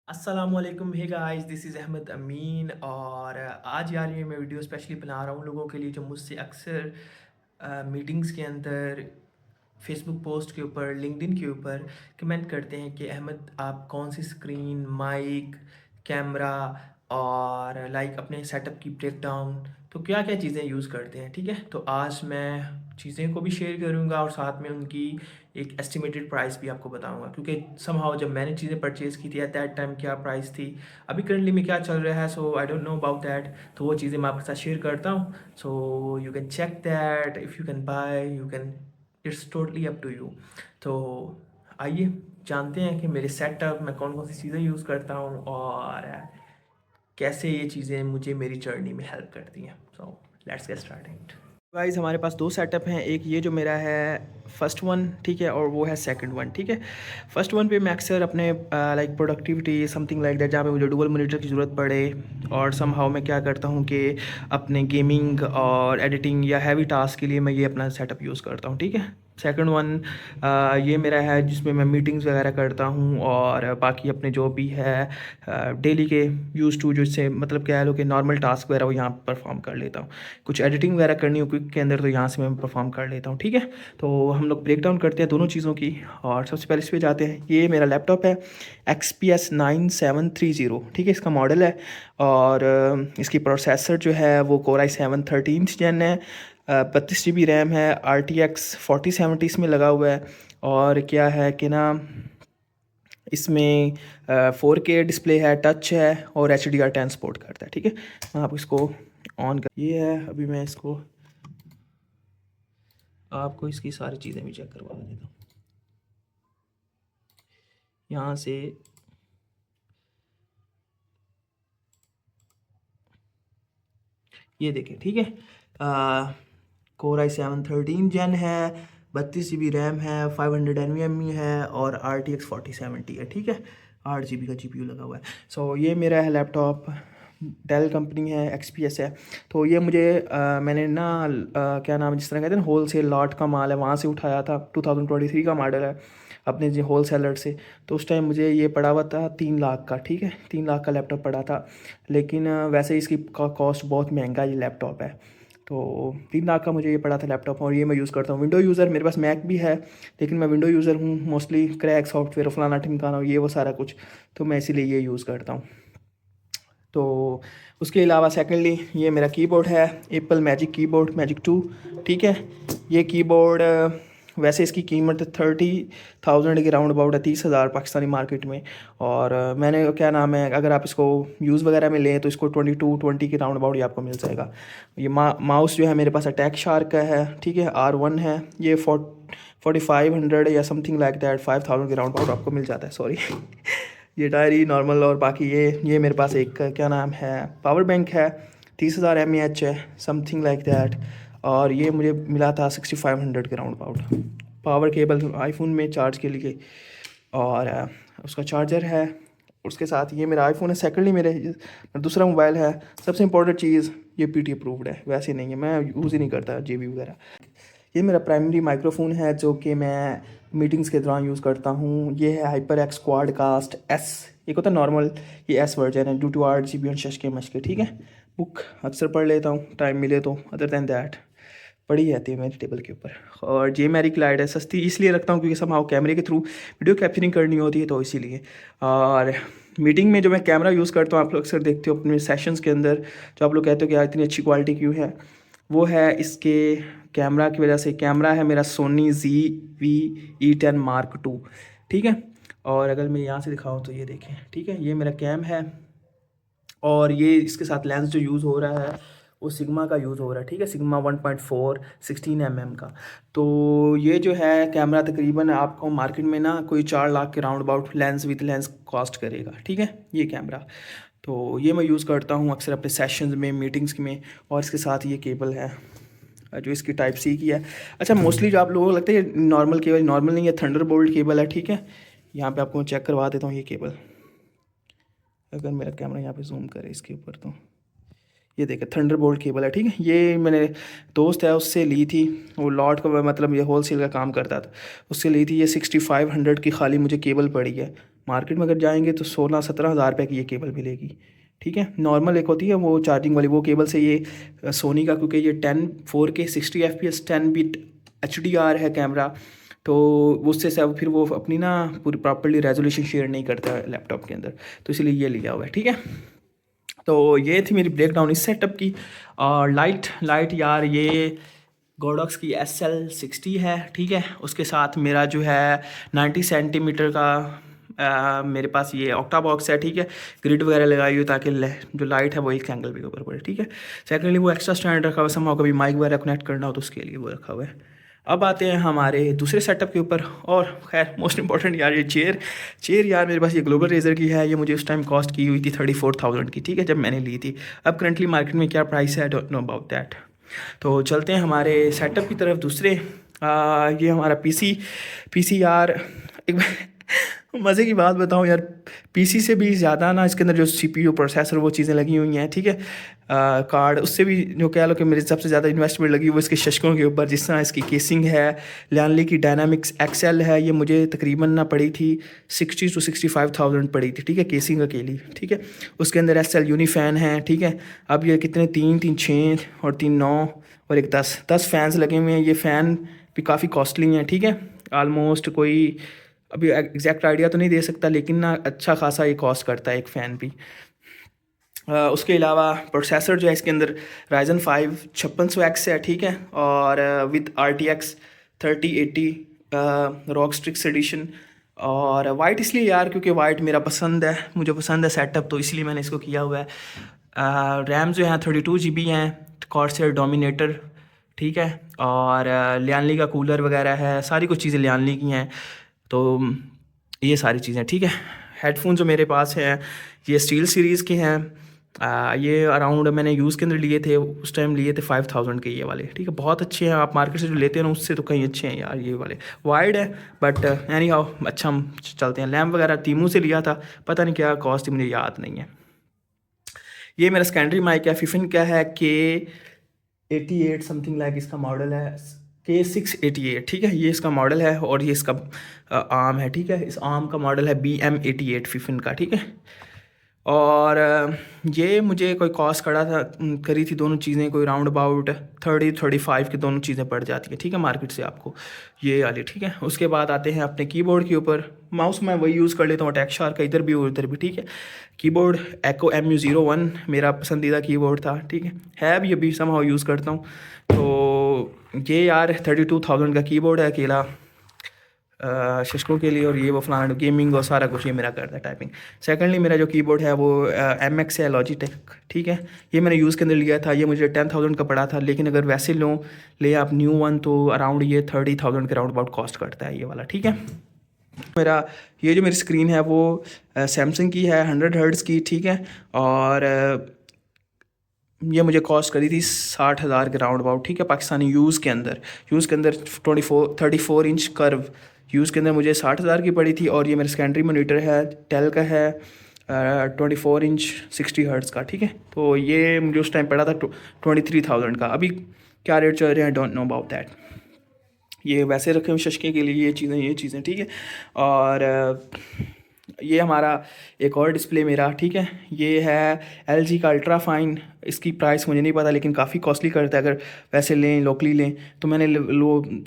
अस्सलामुअलैकुम, hey guys, this is Ahmed Amin. और आज यार ये मैं वीडियो स्पेशली बना रहा हूँ लोगों के लिए जो मुझसे अक्सर मीटिंग्स के अंदर, फेसबुक पोस्ट के ऊपर, लिंक्डइन के ऊपर कमेंट करते हैं कि अहमद आप कौन सी स्क्रीन, माइक, कैमरा और लाइक अपने सेटअप की ब्रेक डाउन, तो क्या क्या चीज़ें यूज़ करते हैं। ठीक है, तो आज मैं चीज़ें को भी शेयर करूँगा और साथ में उनकी एक एस्टिमेटेड प्राइस भी आपको बताऊँगा, क्योंकि समहाउ जब मैंने चीज़ें परचेज़ की थी एट दैट टाइम क्या प्राइस थी, अभी करंटली में क्या चल रहा है, so I don't know about that. तो वो चीज़ें मैं आपके साथ शेयर करता हूँ, so you can check that, if you can buy, you can, it's totally up to you. तो आइए जानते हैं कि मेरे सेटअप में कौन कौन सी चीज़ें यूज़ करता हूँ और कैसे ये चीज़ें मुझे मेरी जर्नी में हेल्प करती हैं। So let's get started. Guys, हमारे पास दो सेटअप हैं, एक ये जो मेरा है फर्स्ट वन, ठीक है, और वो है सेकंड वन। ठीक है, फर्स्ट वन पे मैं अक्सर अपने like productivity something like that, जहाँ पे मुझे डुअल मॉनिटर की ज़रूरत पड़े, और समहाउ मैं क्या करता हूँ कि अपने गेमिंग और एडिटिंग या हैवी टास्क के लिए मैं ये अपना सेटअप यूज़ करता हूँ। ठीक है, सेकंड वन ये मेरा है जिसमें मैं मीटिंग्स वगैरह करता हूँ और बाकी अपने जो भी है डेली के यूज़ टू, जिससे मतलब क्या है लो कि नॉर्मल टास्क वगैरह वो यहाँ परफॉर्म कर लेता हूँ। कुछ एडिटिंग वगैरह करनी हो क्विक के अंदर तो यहाँ से मैं परफॉर्म कर लेता हूँ। ठीक है, तो हम लोग ब्रेक डाउन करते हैं दोनों चीज़ों की, और सबसे पहले इस पे जाते हैं। ये मेरा लैपटॉप है XPS 9730, ठीक है, इसका मॉडल है। और इसकी प्रोसेसर जो है वो Core i7 13th जेन है। 32 GB रैम है, RTX 4070 इसमें लगा हुआ है। और क्या है कि ना, इसमें 4K डिस्प्ले है, टच है, और HDR10 सपोर्ट करता है। ठीक है, मैं आप इसको ऑन कर, ये है, अभी मैं इसको आपको इसकी सारी चीज़ें भी चेक करवा देता हूँ यहाँ से। ये देखें, ठीक है, Core i7 13 जेन है, 32 GB रैम है, 500 NVMe है, और RTX 4070 है। ठीक है, 8 GB का GPU लगा हुआ है। सो ये मेरा है लैपटॉप, डेल कंपनी है, XPS है। तो ये मुझे मैंने ना क्या नाम है, जिस तरह कहते हैं ना, होल सेल लॉट का माल है, वहाँ से उठाया था। 2023 का मॉडल है, अपने जो होल सेलर से। तो उस टाइम मुझे ये पड़ा हुआ था 3 लाख का। ठीक है, 3 लाख का लैपटॉप पड़ा था, लेकिन वैसे इसकी कॉस्ट बहुत महंगा ये लैपटॉप है। तो 3 लाख का मुझे ये पड़ा था लैपटॉप, और ये मैं यूज़ करता हूँ। विंडो यूज़र, मेरे पास मैक भी है, लेकिन मैं विंडो यूज़र हूँ मोस्टली, क्रैक सॉफ्टवेयर फलाना ठिमकाना ये वो सारा कुछ, तो मैं इसीलिए ये यूज़ करता हूँ। तो उसके अलावा सेकेंडली ये मेरा कीबोर्ड है, एप्पल मैजिक कीबोर्ड, मैजिक 2। ठीक है, ये कीबोर्ड वैसे इसकी कीमत 30,000 के राउंड अबाउट है, 30,000 पाकिस्तानी मार्केट में। और मैंने क्या नाम है, अगर आप इसको यूज़ वगैरह में लें तो इसको 22-20 के राउंड अबाउट ये आपको मिल जाएगा। ये माउस जो है मेरे पास अटैक शार्क का है, ठीक है, R1 है। ये 4500 या समथिंग लाइक दैट, 5000 के राउंड अबाउट आपको मिल जाता है, सॉरी। ये डायरी नॉर्मल। और बाकी ये मेरे पास एक क्या नाम है, पावर बैंक है, 30,000 mAh है, समथिंग लाइक दैट। और ये मुझे मिला था 6500 के round about. Power cable iPhone में चार्ज के लिए, और उसका चार्जर है। उसके साथ ये मेरा आईफोन है, सेकेंडली मेरे दूसरा मोबाइल है। सबसे इंपॉर्टेंट चीज़, ये PT अप्रूव्ड है, वैसे नहीं है, मैं यूज़ ही नहीं करता JB वगैरह। ये मेरा प्राइमरी माइक्रोफोन है जो कि मैं मीटिंग्स के दौरान यूज़ करता हूँ। ये है HyperX Quadcast S, एक होता है नॉर्मल, ये S वर्जन है, 2 8 GB और शश के मशके। ठीक है, बुक अक्सर पढ़ लेता हूँ टाइम मिले तो, अदर दैन दैट पड़ी रहती है मेरे टेबल के ऊपर। और जे मैरिक लाइट है, सस्ती इसलिए रखता हूँ क्योंकि सब हाँ कैमरे के थ्रू वीडियो कैप्चरिंग करनी होती है, तो इसीलिए। और मीटिंग में जो मैं कैमरा यूज़ करता हूँ, आप लोग अक्सर देखते हो अपने सेशंस के अंदर, जो आप लोग कहते हो कि यार इतनी अच्छी क्वालिटी क्यों है, वो है इसके कैमरा की वजह से। कैमरा है मेरा सोनी ZV-E10 Mark II। ठीक है, और अगर मैं यहाँ से दिखाऊँ तो ये देखें, ठीक है, ये मेरा कैम है। और ये इसके साथ लेंस जो यूज़ हो रहा है वो सिग्मा का यूज़ हो रहा है। ठीक है, सिग्मा 1.4 16 mm का। तो ये जो है कैमरा तकरीबन आपको मार्केट में ना कोई 4 लाख के round about lens with lens cost करेगा। ठीक है, ये कैमरा, तो ये मैं यूज़ करता हूँ अक्सर अपने सेशंस में, मीटिंग्स में। और इसके साथ ये केबल है जो इसकी टाइप सी की है। अच्छा, मोस्टली जो आप लोगों को लगता है ये नॉर्मल केबल, नॉर्मल नहीं है, थंडरबोल्ट केबल है। ठीक है, यहाँ पे आपको चेक करवा देता हूँ ये केबल, अगर मेरा कैमरा यहाँ पे जूम करे इसके ऊपर तो ये देखें, थंडरबोल्ट केबल है। ठीक है, ये मैंने दोस्त है उससे ली थी, वो लॉट का मतलब ये होल सेल का काम करता था, उससे ली थी। ये 6500 की खाली मुझे केबल पड़ी है, मार्केट में अगर जाएंगे तो 16-17 हज़ार रुपये की ये केबल मिलेगी, ठीक है। नॉर्मल एक होती है वो चार्जिंग वाली, वो केबल से ये सोनी का, क्योंकि ये 4K 60 FPS 10 बिट HDR है कैमरा, तो उससे सब फिर वो अपनी ना पूरी प्रॉपर्ली रेजोल्यूशन शेयर नहीं करता है लैपटॉप के अंदर, तो इसलिए ये लिया हुआ है, ठीक है। तो ये थी मेरी ब्रेक डाउन इस सेटअप की। और लाइट यार ये गोडॉक्स की SL60 है, ठीक है। उसके साथ मेरा जो है 90 सेंटीमीटर का मेरे पास ये ऑक्टा बॉक्स है, ठीक है। ग्रिड वगैरह लगाई हुई ताकि जो लाइट है वो एक एंगल के ऊपर पड़े, ठीक है। सेकेंडली वो एक्स्ट्रा स्टैंड रखा हुआ है, समहाउ कभी माइक वगैरह कनेक्ट करना हो तो उसके लिए वो रखा हुआ है। अब आते हैं हमारे दूसरे सेटअप के ऊपर। और खैर मोस्ट इंपॉर्टेंट यार ये चेयर यार मेरे पास ये ग्लोबल रेजर की है। ये मुझे उस टाइम कॉस्ट की हुई थी 34,000 की, ठीक है, जब मैंने ली थी। अब करंटली मार्केट में क्या प्राइस है आई डोंट नो अबाउट दैट। तो चलते हैं हमारे सेटअप की तरफ दूसरे। ये हमारा पीसी यार एक मज़े की बात बताऊं यार, पीसी से भी ज़्यादा ना इसके अंदर जो सीपीयू प्रोसेसर वो चीज़ें लगी हुई हैं, ठीक है। कार्ड उससे भी जो कह लो कि मेरी सबसे ज़्यादा इन्वेस्टमेंट लगी वो इसके शशकों के ऊपर। जिस तरह इसकी केसिंग है, लियानली की डायनामिक्स एक्सेल है, ये मुझे तकरीबन ना पड़ी थी 60 to 65,000 पड़ी थी, ठीक है, केसिंग अकेली, ठीक है। उसके अंदर SL यूनिफैन है, ठीक है। अब ये कितने 3 6 और 3 9 और एक 10 फैंस लगे हुए हैं। ये फ़ैन भी काफ़ी कॉस्टली हैं, ठीक है। आलमोस्ट कोई अभी एग्जैक्ट आइडिया तो नहीं दे सकता, लेकिन ना अच्छा खासा ये कॉस्ट करता है एक फ़ैन भी। उसके अलावा प्रोसेसर जो है इसके अंदर Ryzen 5 5600X है, ठीक है। और विद RTX 3080 रॉक स्ट्रिक्स एडिशन। और वाइट इसलिए यार क्योंकि वाइट मेरा पसंद है, मुझे पसंद है सेटअप, तो इसलिए मैंने इसको किया हुआ है। रैम जो है 32 GB हैं, कॉर्सर डोमिनेटर, ठीक है। और लियानली का कूलर वगैरह है, सारी कुछ चीज़ें लियानली की हैं, तो ये सारी चीज़ें, ठीक है। हेडफोन जो मेरे पास हैं ये स्टील सीरीज़ के हैं। ये अराउंड मैंने यूज़ के अंदर लिए थे, उस टाइम लिए थे 5,000 के ये वाले, ठीक है। बहुत अच्छे हैं, आप मार्केट से जो लेते हैं ना उससे तो कहीं अच्छे हैं यार ये वाले। वाइड है बट एनी हाउ अच्छा हम चलते हैं। लैम्प वगैरह तीमू से लिया था, पता नहीं क्या कॉस्ट थी मुझे याद नहीं है। ये मेरा सेकेंडरी माइक है, फिफिन का है K88 समथिंग लाइक इसका मॉडल है, K688, ठीक है। ये इसका मॉडल है और ये इसका आर्म है, ठीक है। इस आर्म का मॉडल है BM88 फिफिन का, ठीक है। और ये मुझे कोई कॉस्ट करी थी दोनों चीज़ें कोई राउंड अबाउट 30-35 की दोनों चीज़ें पड़ जाती हैं, ठीक है, मार्केट से आपको ये वाली, ठीक है। उसके बाद आते हैं अपने कीबोर्ड के ऊपर। माउस मैं वही यूज़ कर लेता हूँ अटैक शार्क का, इधर भी और उधर भी, ठीक है। कीबोर्ड Echo MU01 मेरा पसंदीदा कीबोर्ड था, ठीक है भी अभी समहाउ यूज़ करता हूँ। तो ये यार 32,000 का कीबोर्ड है अकेला शशकों के लिए, और ये वो फलाना गेमिंग और सारा कुछ ये मेरा करता है टाइपिंग। सेकेंडली मेरा जो कीबोर्ड है वो MX है लॉजिटेक, ठीक है। ये मैंने यूज़ के अंदर लिया था, ये मुझे 10,000 का पड़ा था, लेकिन अगर वैसे ले आप न्यू वन तो अराउंड ये 30,000 के राउंड अबाउट कॉस्ट करता है ये वाला, ठीक है। मेरा ये जो मेरी स्क्रीन है वो सैमसंग की है 100 हर्ट्ज की, ठीक है। और ये मुझे कॉस्ट करी थी 60,000 के राउंड अबाउट, ठीक है, पाकिस्तानी यूज़ के अंदर 34 इंच कर्व यूज़ के अंदर मुझे 60,000 की पड़ी थी। और ये मेरा सेकेंडरी मोनीटर है, टेल का है 24 इंच 60 हर्ट्ज़ का, ठीक है। तो ये मुझे उस टाइम पड़ा था 23,000 का। अभी क्या रेट चल रहे हैं डोंट नो अबाउट दैट। ये वैसे रखे हुए शशके के लिए ये चीज़ें, ठीक है। और ये हमारा एक और डिस्प्ले मेरा, ठीक है। ये है LG का अल्ट्रा फाइन। इसकी प्राइस मुझे नहीं पता, लेकिन काफ़ी कॉस्टली करता है अगर वैसे लें, लोकली लें। तो मैंने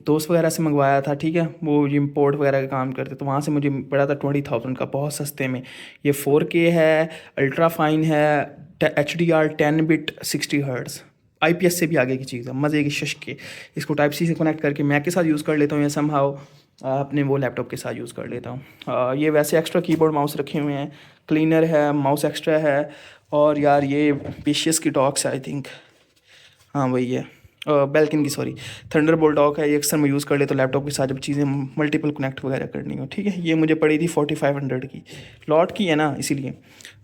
दोस्त वगैरह से मंगवाया था, ठीक है, वो इम्पोर्ट वगैरह का काम करते, तो वहाँ से मुझे पड़ा था 20,000 का, बहुत सस्ते में। ये 4K है, अल्ट्रा फाइन है, HDR 10 बिट 60 हर्ट्ज़, IPS से भी आगे की चीज़ है, मज़े की शशके। इसको टाइप-C से कनेक्ट करके मैक के साथ यूज़ कर लेता हूँ या समहाउ अपने वो लैपटॉप के साथ यूज़ कर लेता हूँ। ये वैसे एक्स्ट्रा कीबोर्ड माउस रखे हुए हैं, क्लीनर है, माउस एक्स्ट्रा है। और यार ये पेशियस की डॉक्स आई थिंक, हाँ वही है, बेल्किन की, सॉरी, थंडरबोल्ट डॉक है। ये अक्सर मैं यूज़ कर लेता हूँ लैपटॉप के साथ जब चीज़ें मल्टीपल कनेक्ट वगैरह करनी हो, ठीक है। ये मुझे पड़ी थी 4500 की, लॉट की है ना इसीलिए।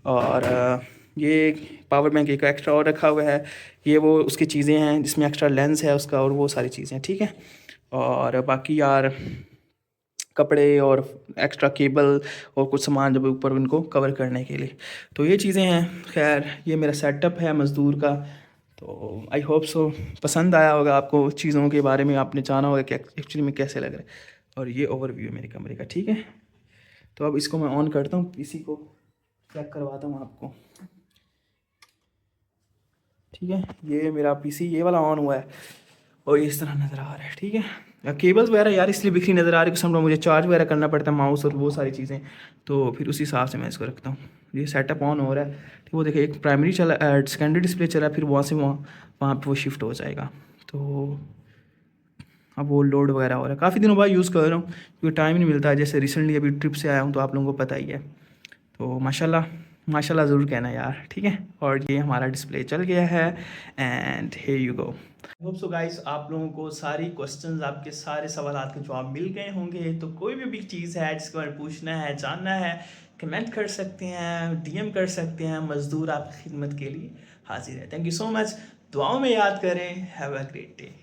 और ये पावर बैंक एक एक्स्ट्रा और रखा हुआ है, ये वो उसकी चीज़ें हैं जिसमें एक्स्ट्रा लेंस है उसका, और वो सारी चीज़ें, ठीक है। और बाकी यार कपड़े और एक्स्ट्रा केबल और कुछ सामान जब ऊपर उनको कवर करने के लिए, तो ये चीज़ें हैं। खैर ये मेरा सेटअप है मज़दूर का, तो आई होप सो पसंद आया होगा आपको, चीज़ों के बारे में आपने जाना होगा कि एक्चुअली में कैसे लग रहा है। और ये ओवरव्यू है मेरे कमरे का, ठीक है। तो अब इसको मैं ऑन करता हूँ, पीसी को चेक करवाता हूँ आपको। ठीक है, ये मेरा पीसी ये वाला ऑन हुआ है और इस तरह नज़र आ रहा है। ठीक है, केबल्स वगैरह यार इसलिए बिखरी नज़र आ रही है कि समझो मुझे चार्ज वगैरह करना पड़ता है माउस और वो सारी चीज़ें, तो फिर उसी हिसाब से मैं इसको रखता हूँ। ये सेटअप ऑन हो रहा है, ठीक, वो देखिए एक प्राइमरी चला, सेकेंडरी डिस्प्ले चला, फिर वहाँ से वहाँ पर वो शिफ्ट हो जाएगा। तो अब वो लोड वगैरह हो रहा है, काफ़ी दिनों बाद यूज़ कर रहा हूँ क्योंकि टाइम नहीं मिलता है। जैसे रिसेंटली अभी ट्रिप से आया हूँ तो आप लोगों को पता ही है। तो माशाल्लाह माशाल्लाह ज़रूर कहना यार, ठीक है। और ये हमारा डिस्प्ले चल गया है and here you go. Hope so guys आप लोगों को सारी क्वेश्चंस, आपके सारे सवालात के जवाब मिल गए होंगे। तो कोई भी बिग चीज़ है जिसके बारे में पूछना है, जानना है, कमेंट कर सकते हैं, डीएम कर सकते हैं। मज़दूर आपकी खिदमत के लिए हाजिर है। Thank you so much. दुआओं में याद करें। Have a great day.